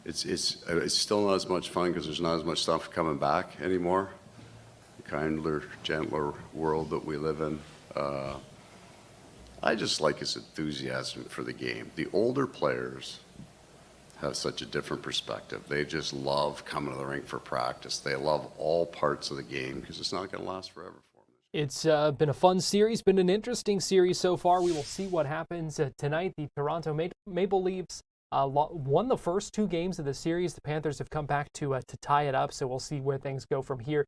It's still not as much fun because there's not as much stuff coming back anymore. The kinder, gentler world that we live in. I just like his enthusiasm for the game. The older players have such a different perspective. They just love coming to the rink for practice. They love all parts of the game because it's not going to last forever for them. It's been a fun series, been an interesting series so far. We will see what happens tonight. The Toronto Maple Leafs won the first 2 games of the series. The Panthers have come back to tie it up, so we'll see where things go from here.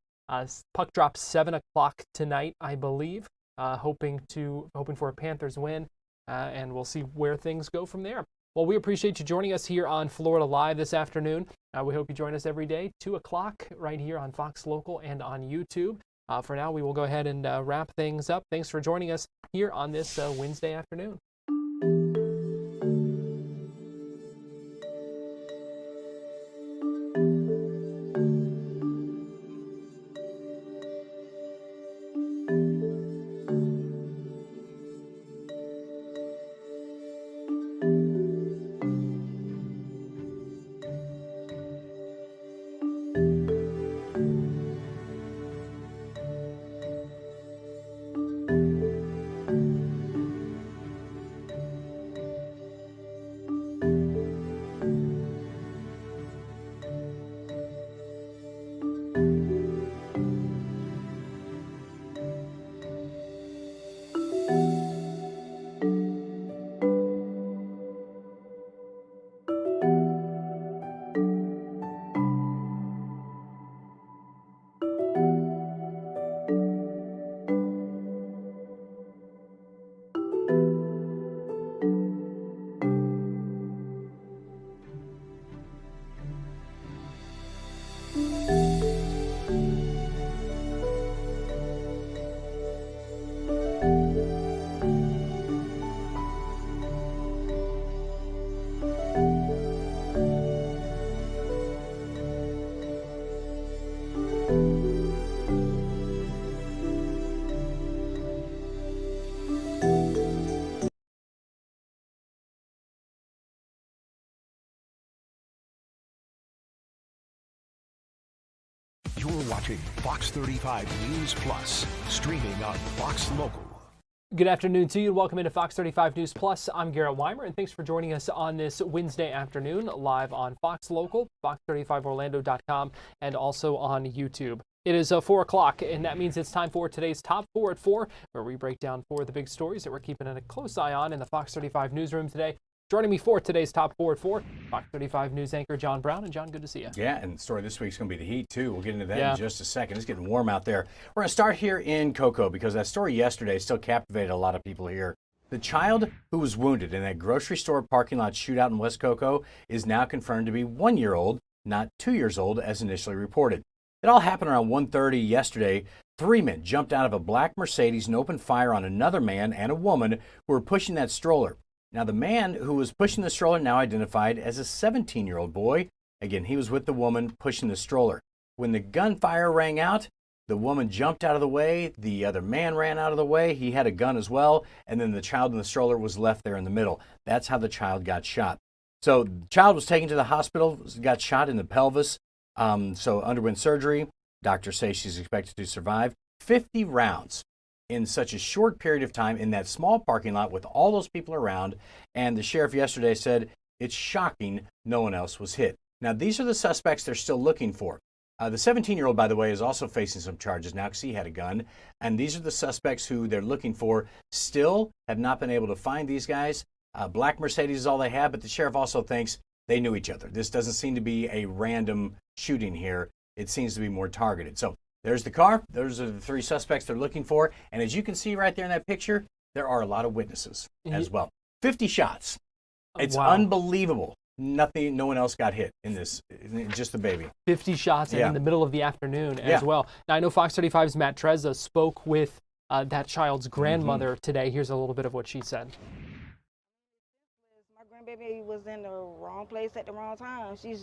Puck drops 7 o'clock tonight, I believe. Hoping for a Panthers win, and we'll see where things go from there. Well, we appreciate you joining us here on Florida Live this afternoon. We hope you join us every day, 2 o'clock, right here on Fox Local and on YouTube. For now, we will go ahead and wrap things up. Thanks for joining us here on this Wednesday afternoon. You're watching Fox 35 News Plus, streaming on Fox Local. Good afternoon to you. Welcome into Fox 35 News Plus. I'm Garrett Wymer, and thanks for joining us on this Wednesday afternoon, live on Fox Local, fox35orlando.com, and also on YouTube. It is 4 o'clock, and that means it's time for today's Top 4 at 4, where we break down 4 of the big stories that we're keeping a close eye on in the Fox 35 newsroom today. Joining me for today's Top 4 at 4, Fox 35 News anchor John Brown. And John, good to see you. Yeah, and the story this week's going to be the heat, too. We'll get into that in just a second. It's getting warm out there. We're going to start here in Cocoa because that story yesterday still captivated a lot of people here. The child who was wounded in that grocery store parking lot shootout in West Cocoa is now confirmed to be 1 year old, not 2 years old, as initially reported. It all happened around 1:30 yesterday. 3 men jumped out of a black Mercedes and opened fire on another man and a woman who were pushing that stroller. Now, the man who was pushing the stroller now identified as a 17-year-old boy. Again, he was with the woman pushing the stroller. When the gunfire rang out, the woman jumped out of the way. The other man ran out of the way. He had a gun as well. And then the child in the stroller was left there in the middle. That's how the child got shot. So the child was taken to the hospital, got shot in the pelvis, so underwent surgery. Doctors say she's expected to survive 50 rounds in such a short period of time in that small parking lot with all those people around. And the sheriff yesterday said it's shocking no one else was hit. Now, these are the suspects they're still looking for. The 17-year-old, by the way, is also facing some charges now because he had a gun. And these are the suspects who they're looking for. Still have not been able to find these guys. Black Mercedes is all they have, but the sheriff also thinks they knew each other. This doesn't seem to be a random shooting here. It seems to be more targeted. So there's the car. Those are the 3 suspects they're looking for. And as you can see right there in that picture, there are a lot of witnesses as well. 50 shots. It's unbelievable. Nothing, no one else got hit in this, just the baby. 50 shots in the middle of the afternoon as well. Now, I know Fox 35's Matt Trezza spoke with that child's grandmother today. Here's a little bit of what she said. My grandbaby was in the wrong place at the wrong time. She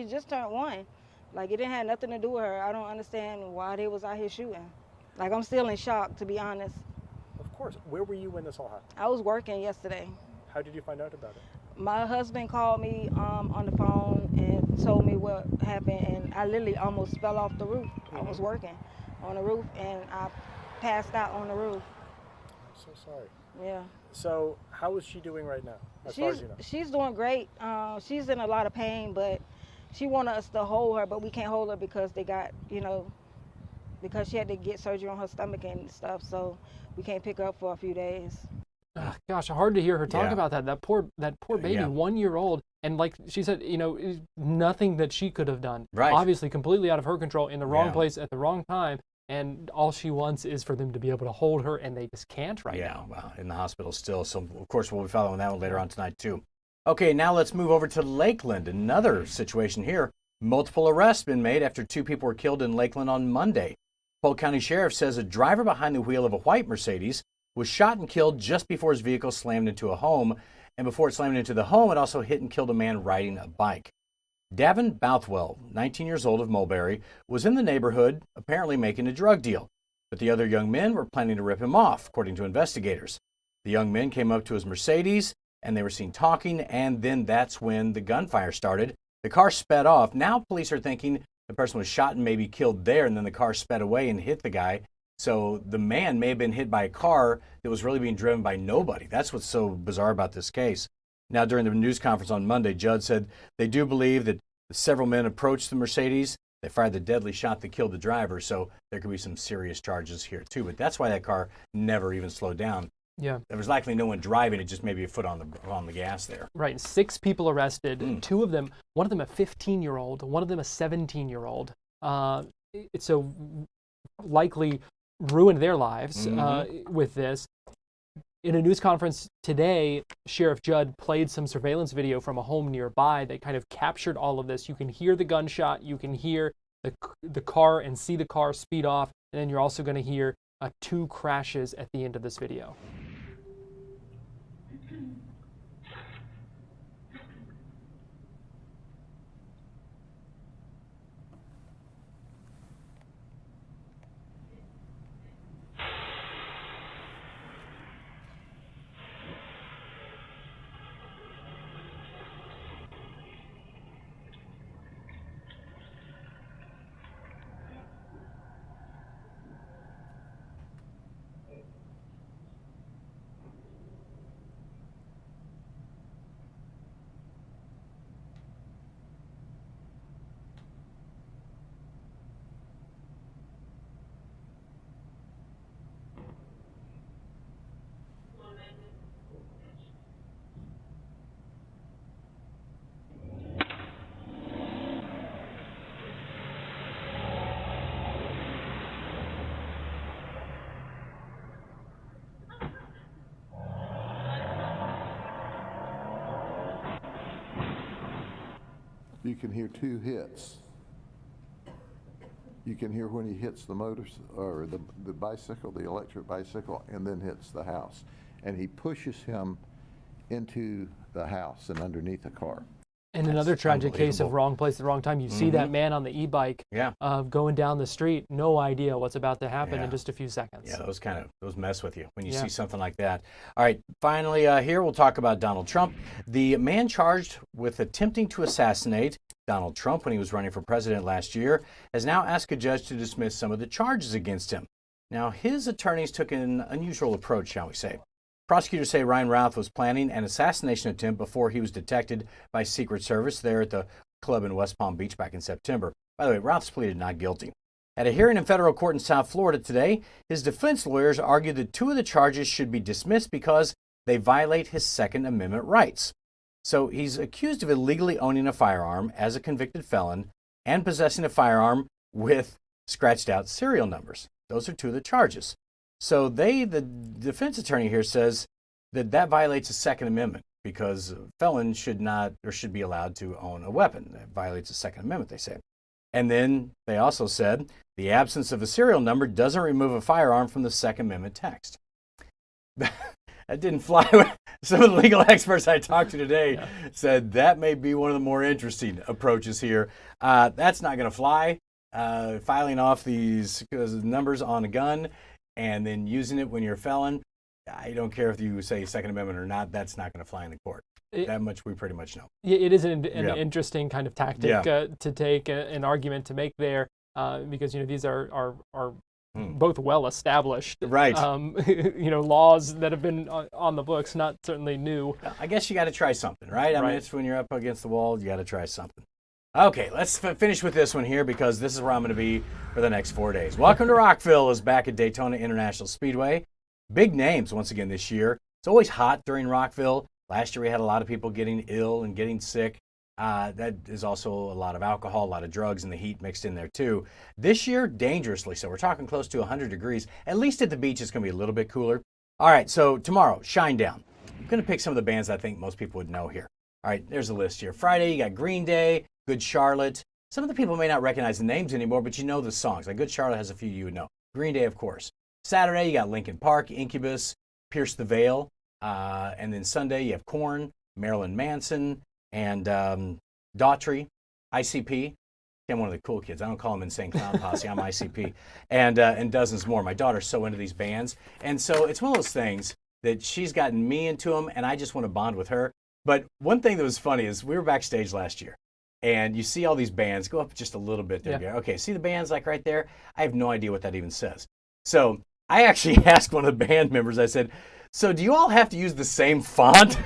just turned 1. Like, it didn't have nothing to do with her. I don't understand why they was out here shooting. Like, I'm still in shock, to be honest. Of course. Where were you when this all happened? I was working yesterday. How did you find out about it? My husband called me on the phone and told me what happened, and I literally almost fell off the roof. I was working on the roof, and I passed out on the roof. I'm so sorry. Yeah. So how is she doing right now, as far as you know? She's doing great. She's in a lot of pain, but she wanted us to hold her, but we can't hold her because they got, because she had to get surgery on her stomach and stuff, so we can't pick her up for a few days. Gosh, hard to hear her talk Yeah. about that. That poor baby, Yeah. 1 year old, and like she said, nothing that she could have done. Right. Obviously, completely out of her control, in the wrong Yeah. place at the wrong time, and all she wants is for them to be able to hold her, and they just can't right Yeah, now. well, in the hospital still. So, of course, we'll be following that one later on tonight, too. Okay, now let's move over to Lakeland. Another situation here. Multiple arrests been made after 2 people were killed in Lakeland on Monday. Polk County Sheriff says a driver behind the wheel of a white Mercedes was shot and killed just before his vehicle slammed into a home. And before it slammed into the home, it also hit and killed a man riding a bike. Davin Bouthwell, 19 years old of Mulberry, was in the neighborhood apparently making a drug deal. But the other young men were planning to rip him off, according to investigators. The young men came up to his Mercedes, and they were seen talking, and then that's when the gunfire started. The car sped off. Now police are thinking the person was shot and maybe killed there, and then the car sped away and hit the guy. So the man may have been hit by a car that was really being driven by nobody. That's what's so bizarre about this case. Now, during the news conference on Monday, Judd said they do believe that several men approached the Mercedes. They fired the deadly shot that killed the driver, so there could be some serious charges here, too. But that's why that car never even slowed down. Yeah. There was likely no one driving it, just maybe a foot on the gas there. Right. 6 people arrested. 2 of them, one of them a 15-year-old, one of them a 17-year-old. So likely ruined their lives with this. In a news conference today, Sheriff Judd played some surveillance video from a home nearby that kind of captured all of this. You can hear the gunshot, you can hear the car and see the car speed off, and then you're also going to hear 2 crashes at the end of this video. You can hear 2 hits. You can hear when he hits the or the bicycle, the electric bicycle, and then hits the house. And he pushes him into the house and underneath the car. And another tragic case of wrong place at the wrong time. You see that man on the e-bike going down the street, no idea what's about to happen in just a few seconds. Yeah, those mess with you when you see something like that. All right, finally here we'll talk about Donald Trump. The man charged with attempting to assassinate Donald Trump when he was running for president last year has now asked a judge to dismiss some of the charges against him. Now, his attorneys took an unusual approach, shall we say. Prosecutors say Ryan Routh was planning an assassination attempt before he was detected by Secret Service there at the club in West Palm Beach back in September. By the way, Routh's pleaded not guilty. At a hearing in federal court in South Florida today, his defense lawyers argued that 2 of the charges should be dismissed because they violate his Second Amendment rights. So he's accused of illegally owning a firearm as a convicted felon and possessing a firearm with scratched out serial numbers. Those are 2 of the charges. So the defense attorney here says that violates the Second Amendment because felons should not or should be allowed to own a weapon. That violates the Second Amendment, they say. And then they also said the absence of a serial number doesn't remove a firearm from the Second Amendment text. That didn't fly with some of the legal experts I talked to today. Said that may be one of the more interesting approaches here. That's not going to fly. Filing off these numbers on a gun and then using it when you're a felon, I don't care if you say Second Amendment or not, that's not going to fly in the court. That much we pretty much know. It is an Yeah. interesting kind of tactic to take, an argument to make there, because these are both well established, Right. Laws that have been on the books, not certainly new. I guess you got to try something, right? I mean, it's when you're up against the wall, you got to try something. Okay, let's finish with this one here because this is where I'm going to be for the next 4 days. Welcome to Rockville is back at Daytona International Speedway. Big names once again this year. It's always hot during Rockville. Last year we had a lot of people getting ill and getting sick. That is also a lot of alcohol, a lot of drugs, and the heat mixed in there too. This year, dangerously so. We're talking close to 100 degrees. At least at the beach, it's going to be a little bit cooler. All right, so tomorrow, Shinedown. I'm going to pick some of the bands I think most people would know here. All right, there's a list here. Friday, you got Green Day, Good Charlotte. Some of the people may not recognize the names anymore, but you know the songs. Like Good Charlotte has a few you would know. Green Day, of course. Saturday, you got Linkin Park, Incubus, Pierce the Veil. And then Sunday, you have Korn, Marilyn Manson, and Daughtry, ICP. I'm one of the cool kids. I don't call them Insane Clown Posse. I'm ICP. And dozens more. My daughter's so into these bands. And so it's one of those things that she's gotten me into them, and I just want to bond with her. But one thing that was funny is we were backstage last year, and you see all these bands. Go up just a little bit there. Yeah. Okay, see the bands like right there? I have no idea what that even says. So I actually asked one of the band members, I said, so do you all have to use the same font?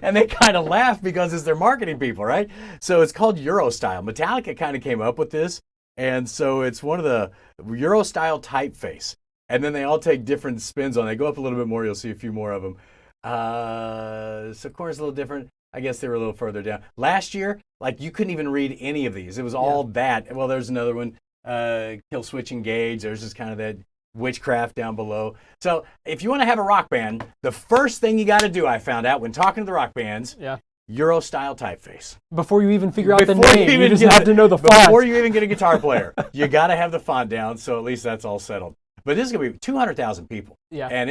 And they kind of laughed because it's their marketing people, right? So it's called Euro Style. Metallica kind of came up with this. And so it's one of the Euro Style typeface. And then they all take different spins on it. They go up a little bit more. You'll see a few more of them. So Korn's a little different. I guess they were a little further down. Last year, like you couldn't even read any of these. It was all that. Well, there's another one. Kill Switch Engage. There's just kind of that Witchcraft down below. So if you want to have a rock band, the first thing you got to do, I found out when talking to the rock bands, Euro style typeface. Before you even figure out the name, you just have to know the font. Before you even get a guitar player, you got to have the font down, so at least that's all settled. But this is going to be 200,000 people. Yeah. And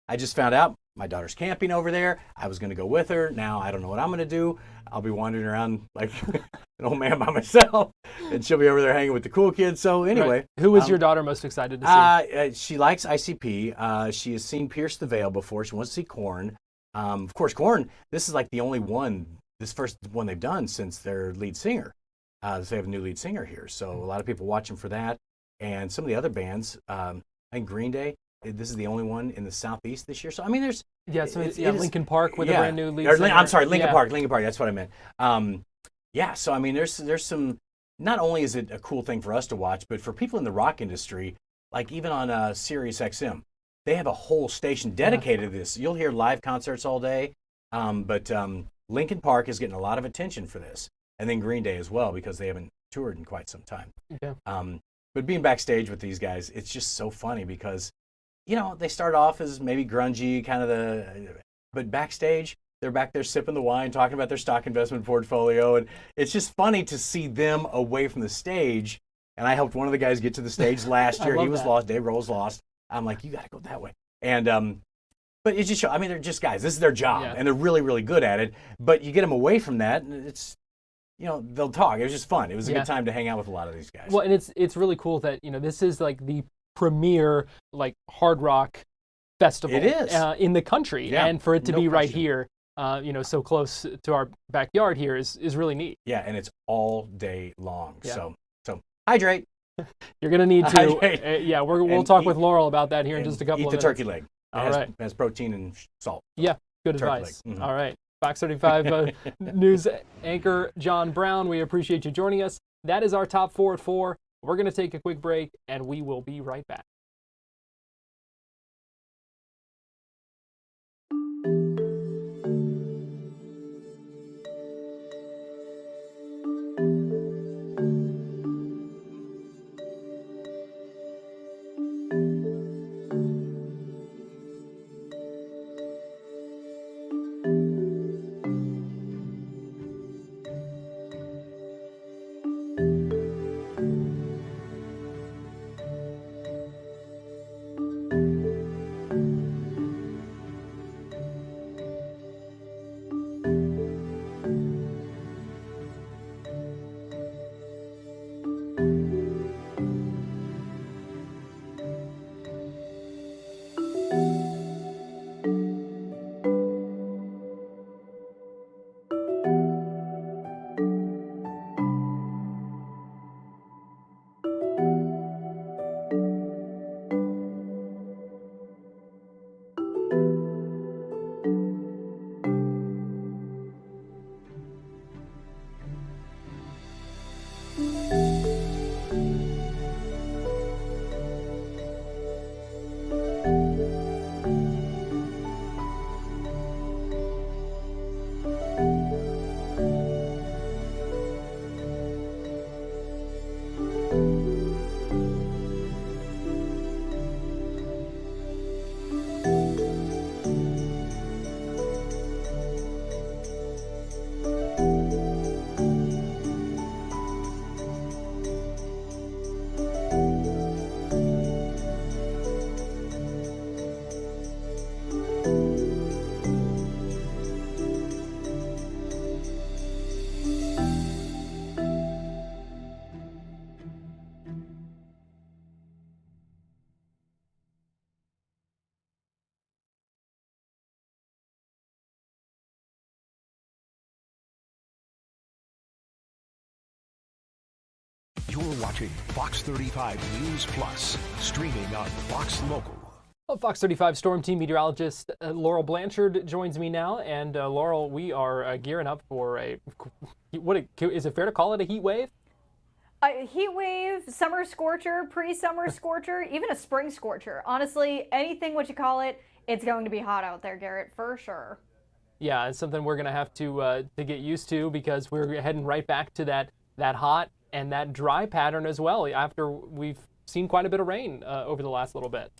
I just found out my daughter's camping over there. I was going to go with her. Now I don't know what I'm going to do. I'll be wandering around like an old man by myself, and she'll be over there hanging with the cool kids. So anyway. Right. Who is your daughter most excited to see? She likes ICP. She has seen Pierce the Veil before. She wants to see Korn. Of course, Korn, this is like the only one, this first one they've done since their lead singer. So they have a new lead singer here. So a lot of people watching for that. And some of the other bands, I think Green Day, this is the only one in the Southeast this year. So, I mean, there's... Linkin Park with a brand new lead singer. I'm sorry, Linkin Park, that's what I meant. So, I mean, there's some... Not only is it a cool thing for us to watch, but for people in the rock industry, like even on Sirius XM, they have a whole station dedicated to this. You'll hear live concerts all day, but Linkin Park is getting a lot of attention for this. And then Green Day as well, because they haven't toured in quite some time. Yeah. But being backstage with these guys, it's just so funny because, they start off as maybe grungy, but backstage, they're back there sipping the wine, talking about their stock investment portfolio. And it's just funny to see them away from the stage. And I helped one of the guys get to the stage last year. He was lost. Dave Grohl's lost. I'm like, you got to go that way. And, but it just shows, I mean, they're just guys. This is their job. And they're really, really good at it. But you get them away from that, and it's, they'll talk. It was just fun. It was a good time to hang out with a lot of these guys. Well, and it's really cool that, this is like the premier, like, hard rock festival it is. In the country. Yeah, and for it to be right here, so close to our backyard here is really neat. Yeah, and it's all day long. Yeah. So hydrate. You're going to need to. We'll talk with Laurel about that here in just a couple of minutes. Eat the turkey leg. It has protein and salt. Yeah, good advice. Mm-hmm. All right. Fox 35 news anchor John Brown, we appreciate you joining us. That is our top 4 at 4. We're going to take a quick break, and we will be right back. watching Fox 35 News Plus, streaming on Fox Local. Well, Fox 35 Storm Team meteorologist Laurel Blanchard joins me now. And Laurel, we are gearing up for is it fair to call it a heat wave? A heat wave, summer scorcher, pre-summer scorcher, even a spring scorcher. Honestly, anything what you call it, it's going to be hot out there, Garrett, for sure. Yeah, it's something we're going to have to get used to, because we're heading right back to that hot and that dry pattern as well, after we've seen quite a bit of rain over the last little bit.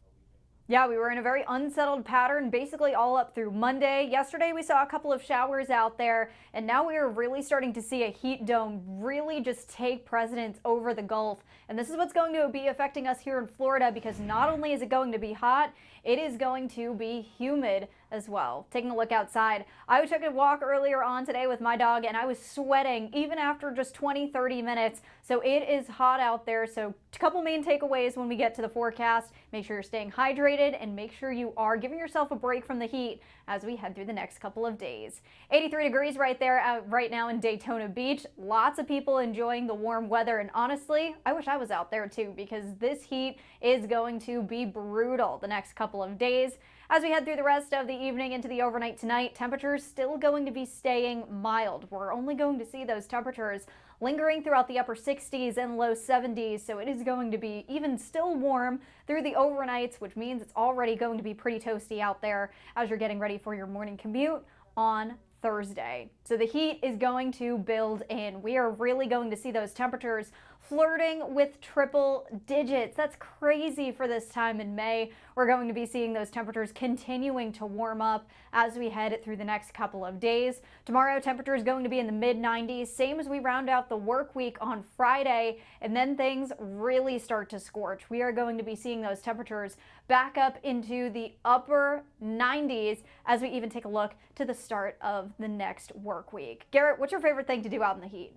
Yeah, we were in a very unsettled pattern basically all up through Monday. Yesterday we saw a couple of showers out there, and now we are really starting to see a heat dome really just take precedence over the Gulf. And this is what's going to be affecting us here in Florida, because not only is it going to be hot, it is going to be humid as well. Taking a look outside, I took a walk earlier on today with my dog, and I was sweating even after just 20-30 minutes. So it is hot out there. So a couple main takeaways when we get to the forecast: make sure you're staying hydrated and make sure you are giving yourself a break from the heat as we head through the next couple of days. 83 degrees right there right now in Daytona Beach. Lots of people enjoying the warm weather, and honestly, I wish I was out there too, because this heat is going to be brutal the next couple of days. As we head through the rest of the evening into the overnight tonight, temperatures still going to be staying mild. We're only going to see those temperatures lingering throughout the upper 60s and low 70s, so it is going to be even still warm through the overnights, which means it's already going to be pretty toasty out there as you're getting ready for your morning commute on Thursday. So the heat is going to build in. We are really going to see those temperatures flirting with triple digits. That's crazy for this time in May. We're going to be seeing those temperatures continuing to warm up as we head through the next couple of days. Tomorrow, temperature is going to be in the mid-90s, same as we round out the work week on Friday, and then things really start to scorch. We are going to be seeing those temperatures back up into the upper 90s as we even take a look to the start of the next work week. Garrett, what's your favorite thing to do out in the heat?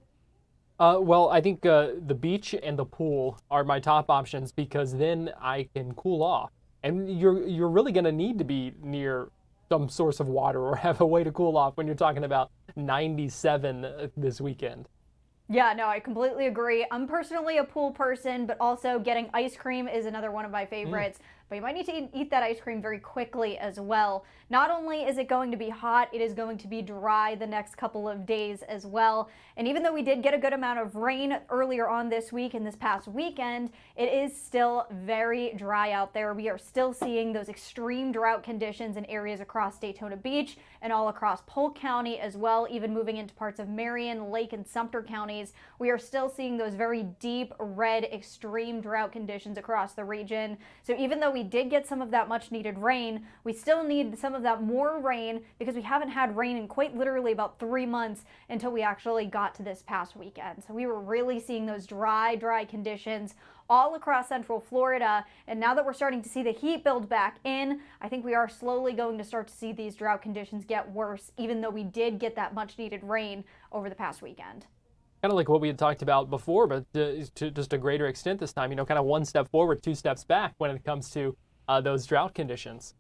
Well, I think the beach and the pool are my top options, because then I can cool off. And you're really going to need to be near some source of water or have a way to cool off when you're talking about 97 this weekend. Yeah, no, I completely agree. I'm personally a pool person, but also getting ice cream is another one of my favorites. But you might need to eat that ice cream very quickly as well. Not only is it going to be hot, it is going to be dry the next couple of days as well. And even though we did get a good amount of rain earlier on this week and this past weekend, it is still very dry out there. We are still seeing those extreme drought conditions in areas across Daytona Beach and all across Polk County as well, even moving into parts of Marion, Lake, and Sumter counties. We are still seeing those very deep red extreme drought conditions across the region. So even though we did get some of that much needed rain, we still need some of that more rain, because we haven't had rain in quite literally about 3 months until we actually got to this past weekend. So we were really seeing those dry conditions all across central Florida. And now that we're starting to see the heat build back in, I think we are slowly going to start to see these drought conditions get worse, even though we did get that much needed rain over the past weekend. Kind of like what we had talked about before, but to just a greater extent this time, kind of one step forward, 2 steps back when it comes to those drought conditions.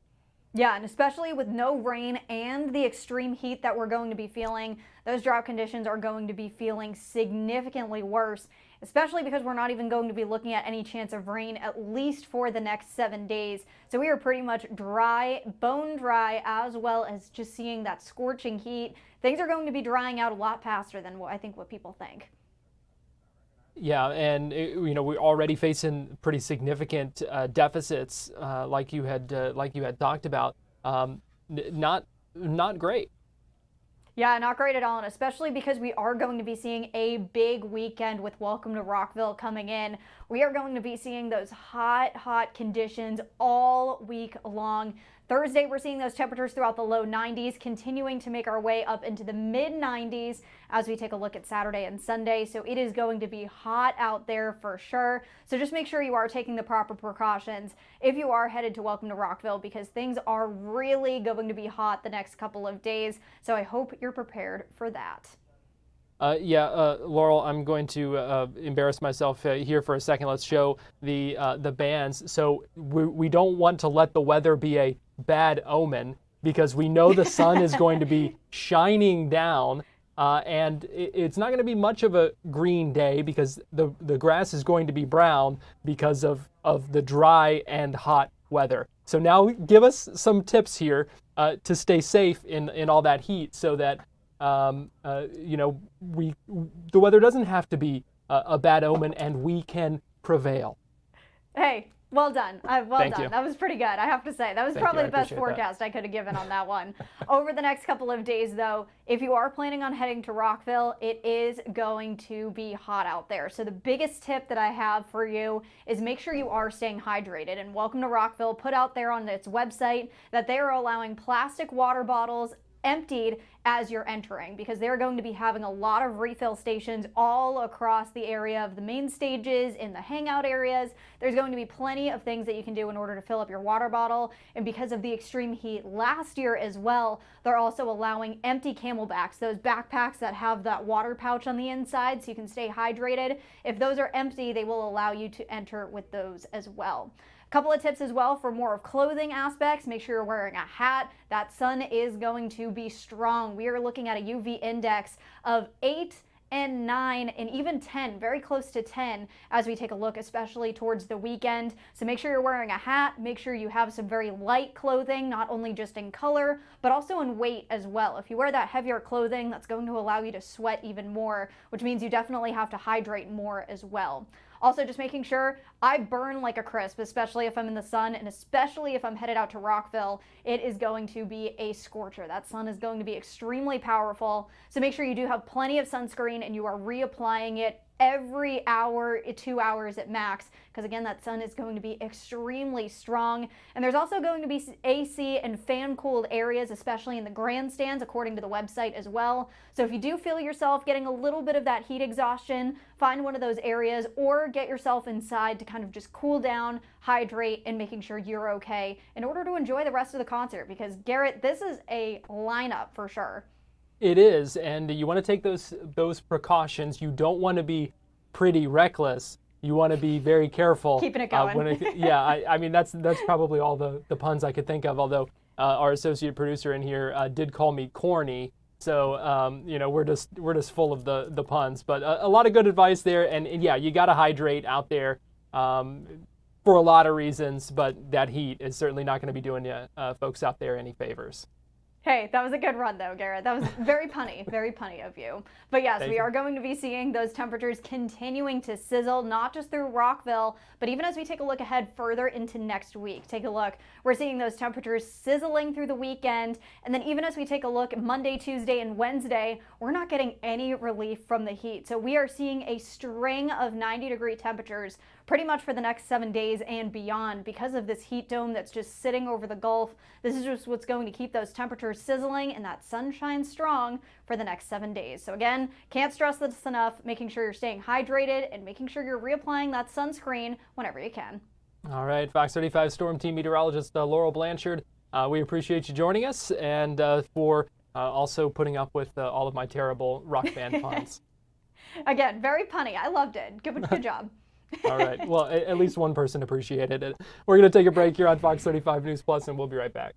Yeah, and especially with no rain and the extreme heat that we're going to be feeling, those drought conditions are going to be feeling significantly worse, especially because we're not even going to be looking at any chance of rain at least for the next 7 days. So we are pretty much dry, bone dry, as well as just seeing that scorching heat. Things are going to be drying out a lot faster than what people think. Yeah, and we're already facing pretty significant deficits, like you had talked about. Not great. Yeah, not great at all, and especially because we are going to be seeing a big weekend with Welcome to Rockville coming in. We are going to be seeing those hot conditions all week long. Thursday, we're seeing those temperatures throughout the low 90s, continuing to make our way up into the mid 90s as we take a look at Saturday and Sunday. So it is going to be hot out there for sure. So just make sure you are taking the proper precautions if you are headed to Welcome to Rockville, because things are really going to be hot the next couple of days. So I hope you're prepared for that. Laurel, I'm going to embarrass myself here for a second. Let's show the bands. So we don't want to let the weather be a bad omen, because we know the sun is going to be shining down and it's not going to be much of a green day because the grass is going to be brown because of the dry and hot weather. So now give us some tips here to stay safe in all that heat, so that the weather doesn't have to be a bad omen and we can prevail. Hey, well done. Thank Done. you. That was pretty good, I have to say. That was Thank probably you. the best I appreciate forecast I could have given on that one. Over the next couple of days, though, if you are planning on heading to Rockville, it is going to be hot out there. So the biggest tip that I have for you is make sure you are staying hydrated. And Welcome to Rockville put out there on its website that they are allowing plastic water bottles emptied as you're entering, because they're going to be having a lot of refill stations all across the area of the main stages, in the hangout areas. There's going to be plenty of things that you can do in order to fill up your water bottle. And because of the extreme heat last year as well, they're also allowing empty camelbacks, those backpacks that have that water pouch on the inside so you can stay hydrated. If those are empty, they will allow you to enter with those as well. Couple of tips as well for more of clothing aspects. Make sure you're wearing a hat. That sun is going to be strong. We are looking at a UV index of 8 and 9 and even 10, very close to 10 as we take a look, especially towards the weekend. So make sure you're wearing a hat. Make sure you have some very light clothing, not only just in color, but also in weight as well. If you wear that heavier clothing, that's going to allow you to sweat even more, which means you definitely have to hydrate more as well. Also, just making sure I burn like a crisp, especially if I'm in the sun and especially if I'm headed out to Rockville. It is going to be a scorcher. That sun is going to be extremely powerful. So make sure you do have plenty of sunscreen and you are reapplying it every hour, 2 hours at max, because again, that sun is going to be extremely strong. And there's also going to be AC and fan cooled areas, especially in the grandstands, according to the website as well. So if you do feel yourself getting a little bit of that heat exhaustion, find one of those areas or get yourself inside to kind of just cool down, hydrate, and making sure you're okay in order to enjoy the rest of the concert. Because Garrett, this is a lineup for sure. It is, and you want to take those precautions. You don't want to be pretty reckless. You want to be very careful. Keeping it going. I mean, that's probably all the puns I could think of, although our associate producer in here did call me corny. So, we're just full of the puns. But a lot of good advice there, and yeah, you got to hydrate out there for a lot of reasons, but that heat is certainly not going to be doing you folks out there any favors. Hey, that was a good run though, Garrett. That was very punny of you. But yes, we are going to be seeing those temperatures continuing to sizzle, not just through Rockville, but even as we take a look ahead further into next week. Take a look. We're seeing those temperatures sizzling through the weekend. And then even as we take a look Monday, Tuesday, and Wednesday, we're not getting any relief from the heat. So we are seeing a string of 90-degree temperatures pretty much for the next 7 days and beyond because of this heat dome that's just sitting over the Gulf. This is just what's going to keep those temperatures sizzling and that sunshine strong for the next 7 days. So again, can't stress this enough, making sure you're staying hydrated and making sure you're reapplying that sunscreen whenever you can. All right, Fox 35 Storm Team meteorologist Laurel Blanchard, we appreciate you joining us and for also putting up with all of my terrible rock band puns. Again, very punny. I loved it. Good job. All right. Well, at least one person appreciated it. We're going to take a break here on Fox 35 News Plus, and we'll be right back.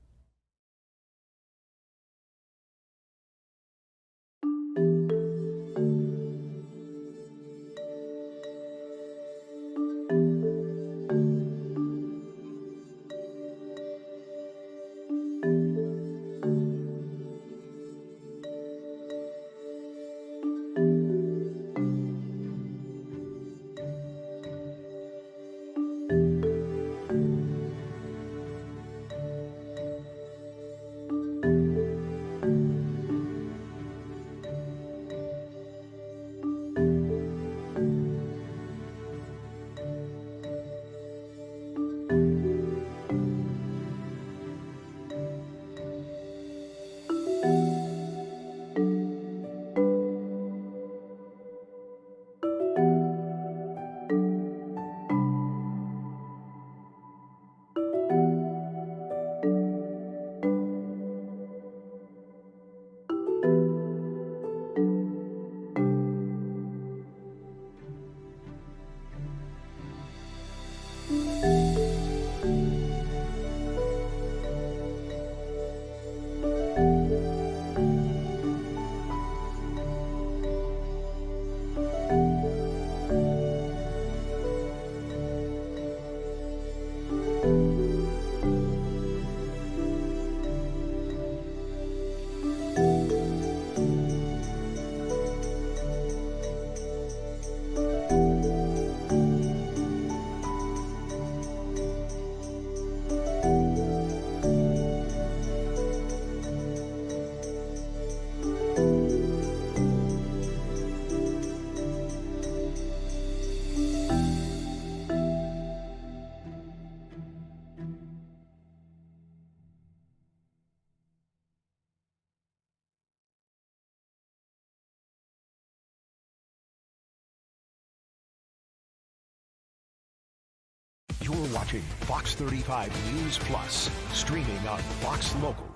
You're watching Fox 35 News Plus, streaming on Fox Local.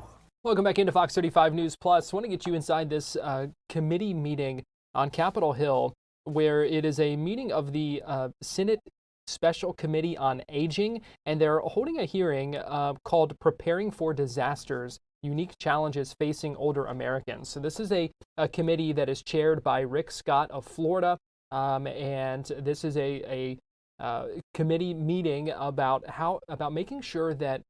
Welcome back into Fox 35 News Plus. I want to get you inside this committee meeting on Capitol Hill, where it is a meeting of the Senate Special Committee on Aging, and they're holding a hearing called Preparing for Disasters, Unique Challenges Facing Older Americans. So this is a committee that is chaired by Rick Scott of Florida, and this is a committee meeting about making sure that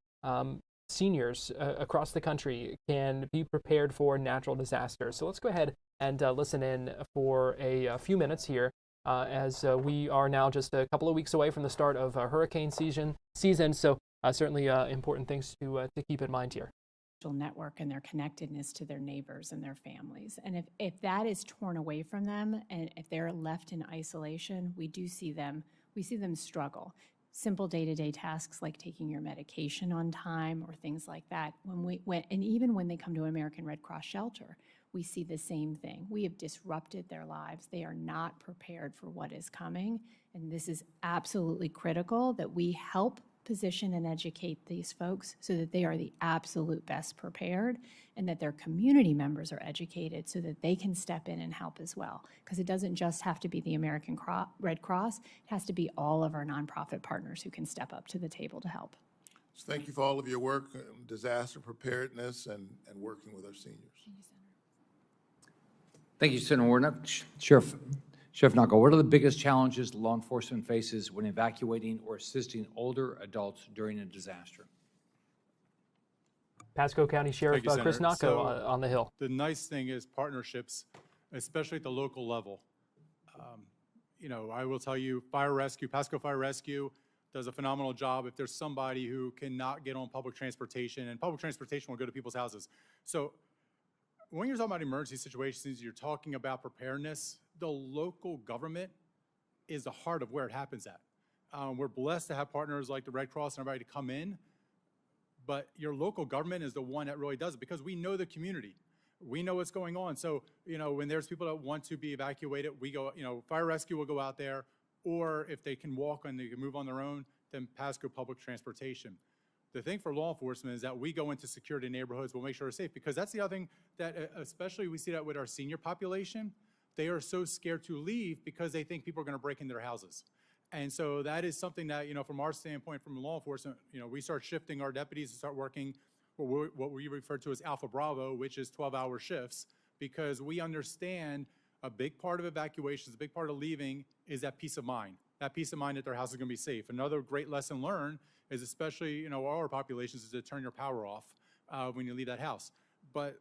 seniors across the country can be prepared for natural disasters. So let's go ahead and listen in for a few minutes here as we are now just a couple of weeks away from the start of hurricane season. So certainly important things to keep in mind here. Network and their connectedness to their neighbors and their families. And if that is torn away from them and if they're left in isolation, we see them struggle. Simple day-to-day tasks like taking your medication on time or things like that. And even when they come to American Red Cross shelter, we see the same thing. We have disrupted their lives. They are not prepared for what is coming. And this is absolutely critical that we help position and educate these folks so that they are the absolute best prepared and that their community members are educated so that they can step in and help as well. Because it doesn't just have to be the American Red Cross, it has to be all of our nonprofit partners who can step up to the table to help. So thank you for all of your work in disaster preparedness and working with our seniors. Thank you, Senator Warnock. Sheriff Knuckle, what are the biggest challenges law enforcement faces when evacuating or assisting older adults during a disaster? Pasco County Sheriff Chris Nacco on the Hill. The nice thing is partnerships, especially at the local level. I will tell you, Fire Rescue, Pasco Fire Rescue does a phenomenal job if there's somebody who cannot get on public transportation, and public transportation will go to people's houses. So when you're talking about emergency situations, you're talking about preparedness. The local government is the heart of where it happens at. We're blessed to have partners like the Red Cross and everybody to come in, but your local government is the one that really does it because we know the community. We know what's going on. So, when there's people that want to be evacuated, we go, Fire Rescue will go out there, or if they can walk and they can move on their own, then Pasco Public Transportation. The thing for law enforcement is that we go into security neighborhoods, we'll make sure it's safe, because that's the other thing that, especially we see that with our senior population, they are so scared to leave because they think people are going to break into their houses. And so that is something that, from our standpoint, from law enforcement, we start shifting our deputies to start working what we refer to as Alpha Bravo, which is 12-hour shifts, because we understand a big part of evacuations, a big part of leaving is that peace of mind that their house is going to be safe. Another great lesson learned is especially, our populations is to turn your power off when you leave that house. But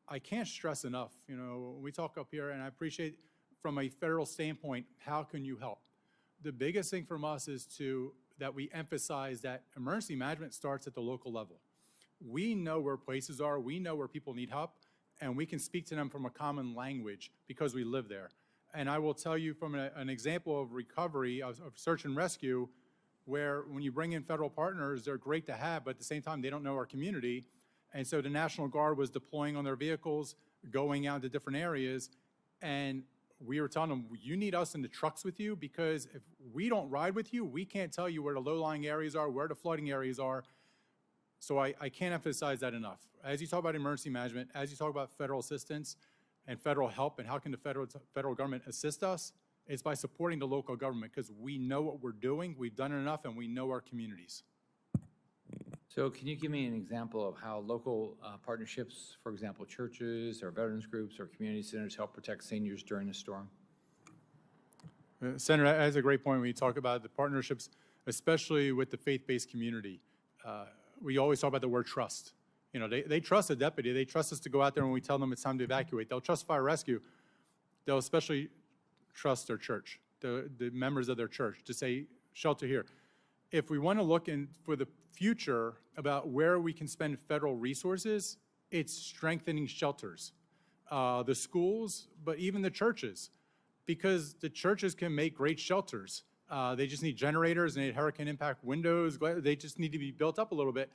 I can't stress enough, we talk up here, and I appreciate from a federal standpoint, how can you help? The biggest thing from us is that we emphasize that emergency management starts at the local level. We know where places are, we know where people need help, and we can speak to them from a common language because we live there. And I will tell you from an example of recovery, of search and rescue, where when you bring in federal partners, they're great to have, but at the same time, they don't know our community. And so the National Guard was deploying on their vehicles, going out to different areas, and we were telling them, you need us in the trucks with you, because if we don't ride with you, we can't tell you where the low-lying areas are, where the flooding areas are. So I can't emphasize that enough. As you talk about emergency management, as you talk about federal assistance and federal help, and how can the federal government assist us, it's by supporting the local government, because we know what we're doing, we've done it enough, and we know our communities. So can you give me an example of how local partnerships, for example, churches or veterans groups or community centers, help protect seniors during a storm? Senator, that's a great point when you talk about the partnerships, especially with the faith-based community. We always talk about the word trust. They trust a deputy. They trust us to go out there when we tell them it's time to evacuate. They'll trust Fire Rescue. They'll especially trust their church, the members of their church, to say, shelter here. If we want to look in for the future about where we can spend federal resources, it's strengthening shelters, the schools, but even the churches, because the churches can make great shelters. They just need generators, they need hurricane impact windows, they just need to be built up a little bit.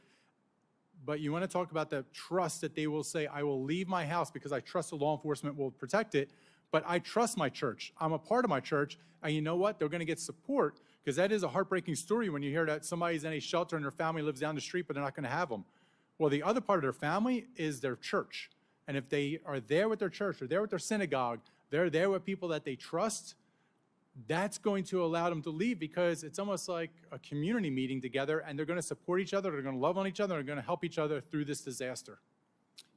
But you want to talk about the trust that they will say, I will leave my house because I trust the law enforcement will protect it, but I trust my church. I'm a part of my church, and you know what? They're going to get support Because that is a heartbreaking story when you hear that somebody's in a shelter and their family lives down the street, but they're not going to have them. Well, the other part of their family is their church. And if they are there with their church, or there with their synagogue, they're there with people that they trust, that's going to allow them to leave, because it's almost like a community meeting together, and they're going to support each other, they're going to love on each other, they're going to help each other through this disaster.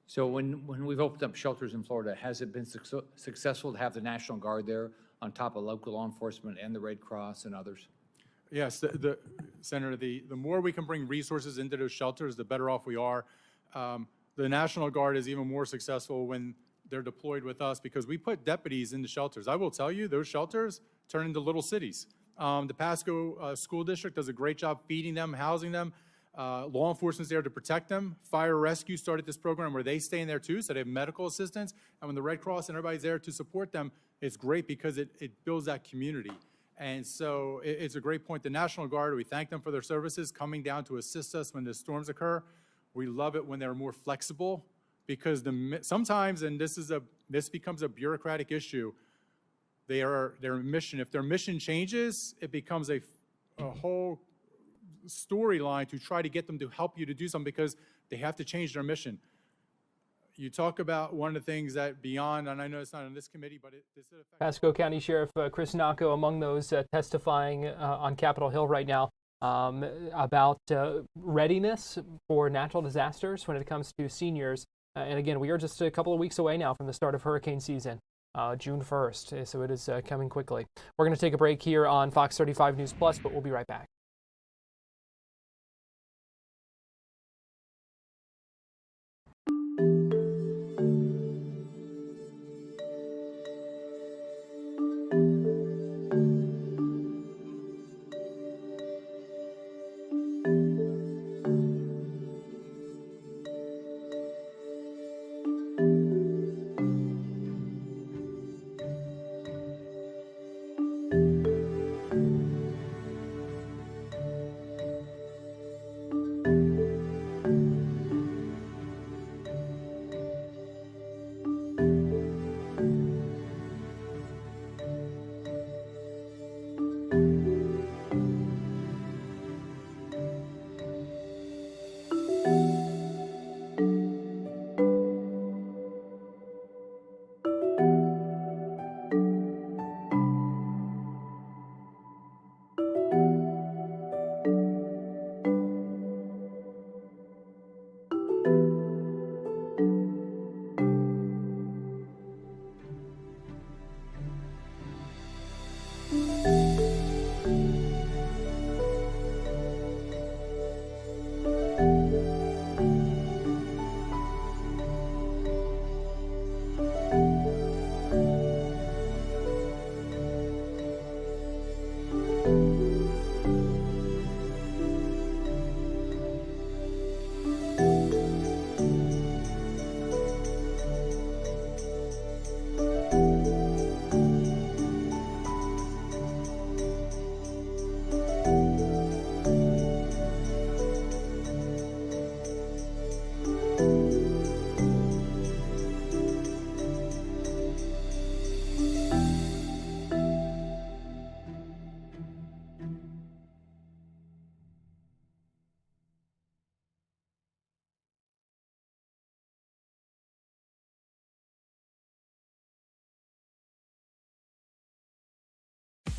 So when we've opened up shelters in Florida, has it been successful to have the National Guard there on top of local law enforcement and the Red Cross and others? Yes, Senator, the more we can bring resources into those shelters, the better off we are. The National Guard is even more successful when they're deployed with us, because we put deputies in the shelters. I will tell you, those shelters turn into little cities. The Pasco School District does a great job feeding them, housing them. Law enforcement's there to protect them. Fire Rescue started this program where they stay in there too, so they have medical assistance. And when the Red Cross and everybody's there to support them, it's great because it builds that community. And so it's a great point. The National Guard, we thank them for their services coming down to assist us when the storms occur. We love it when they're more flexible, because sometimes, and this becomes a bureaucratic issue, their mission, if their mission changes, it becomes a whole storyline to try to get them to help you to do something, because they have to change their mission. You talk about one of the things that beyond, and I know it's not on this committee, but this affects Pasco County Sheriff Chris Nacco among those testifying on Capitol Hill right now about readiness for natural disasters when it comes to seniors. And again, we are just a couple of weeks away now from the start of hurricane season, June 1st, so it is coming quickly. We're going to take a break here on Fox 35 News Plus, but we'll be right back.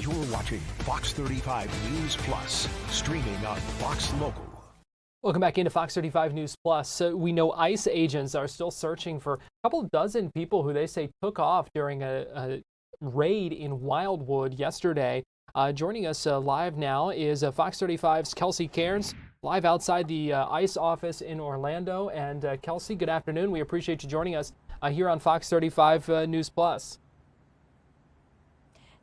You're watching Fox 35 News Plus, streaming on Fox Local. Welcome back into Fox 35 News Plus. We know ICE agents are still searching for a couple dozen people who they say took off during a raid in Wildwood yesterday. Joining us live now is Fox 35's Kelsey Cairns, live outside the ICE office in Orlando. And Kelsey, good afternoon. We appreciate you joining us here on Fox 35 News Plus.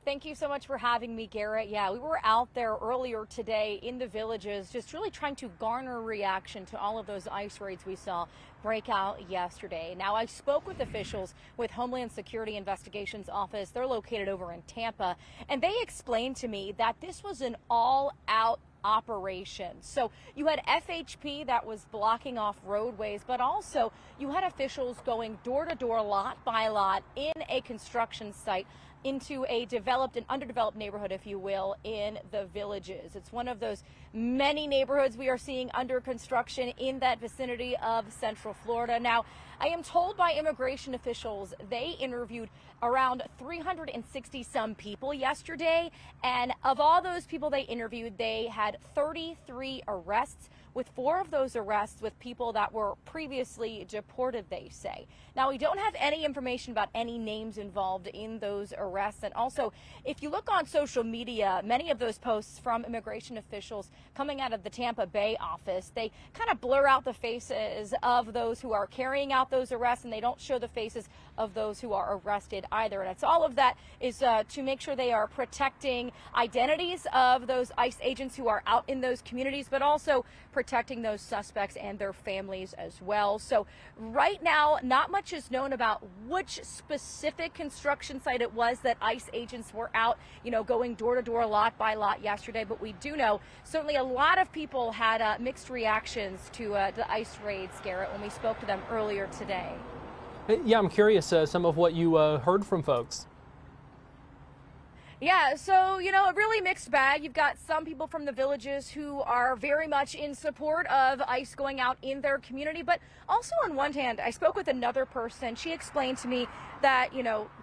Thank you so much for having me, Garrett. Yeah, we were out there earlier today in the villages, just really trying to garner reaction to all of those ICE raids we saw break out yesterday. Now, I spoke with officials with Homeland Security Investigations Office. They're located over in Tampa, and they explained to me that this was an all-out operation. So you had FHP that was blocking off roadways, but also you had officials going door to door, lot by lot in a construction site into a developed and underdeveloped neighborhood, if you will, in the Villages. It's one of those many neighborhoods we are seeing under construction in that vicinity of Central Florida. Now, I am told by immigration officials they interviewed around 360 some people yesterday, and of all those people they interviewed, they had 33 arrests, with 4 of those arrests with people that were previously deported, they say. Now, we don't have any information about any names involved in those arrests. And also, if you look on social media, many of those posts from immigration officials coming out of the Tampa Bay office, they kind of blur out the faces of those who are carrying out those arrests, and they don't show the faces of those who are arrested either. And it's all of that is to make sure they are protecting identities of those ICE agents who are out in those communities, but also protecting those suspects and their families as well. So right now, not much is known about which specific construction site it was that ICE agents were out, going door to door, lot by lot yesterday. But we do know certainly a lot of people had mixed reactions to the ICE raids, Garrett, when we spoke to them earlier today. Yeah, I'm curious, some of what you heard from folks. Yeah, so, a really mixed bag. You've got some people from the Villages who are very much in support of ICE going out in their community. But also on one hand, I spoke with another person. She explained to me that,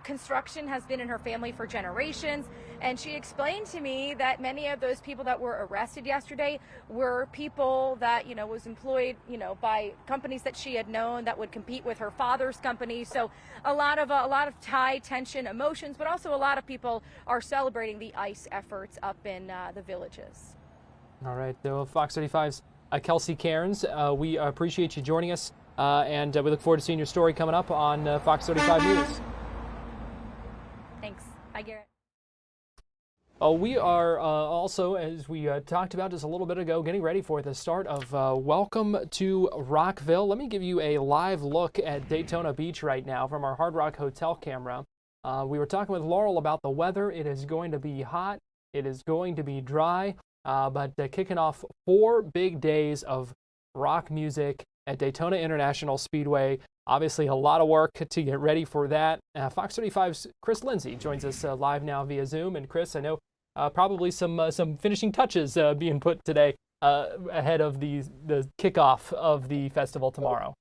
construction has been in her family for generations. And she explained to me that many of those people that were arrested yesterday were people that, was employed, by companies that she had known that would compete with her father's company. So a lot of high tension emotions, but also a lot of people are celebrating the ICE efforts up in the Villages. All right, Fox 35's Kelsey Cairns, we appreciate you joining us, and we look forward to seeing your story coming up on Fox 35 News. Thanks. Bye, Garrett. We are also, as we talked about just a little bit ago, getting ready for the start of Welcome to Rockville. Let me give you a live look at Daytona Beach right now from our Hard Rock Hotel camera. We were talking with Laurel about the weather. It is going to be hot. It is going to be dry, but kicking off 4 big days of rock music at Daytona International Speedway. Obviously, a lot of work to get ready for that. Fox 35's Chris Lindsay joins us live now via Zoom. And Chris, I know probably some finishing touches being put today ahead of the kickoff of the festival tomorrow.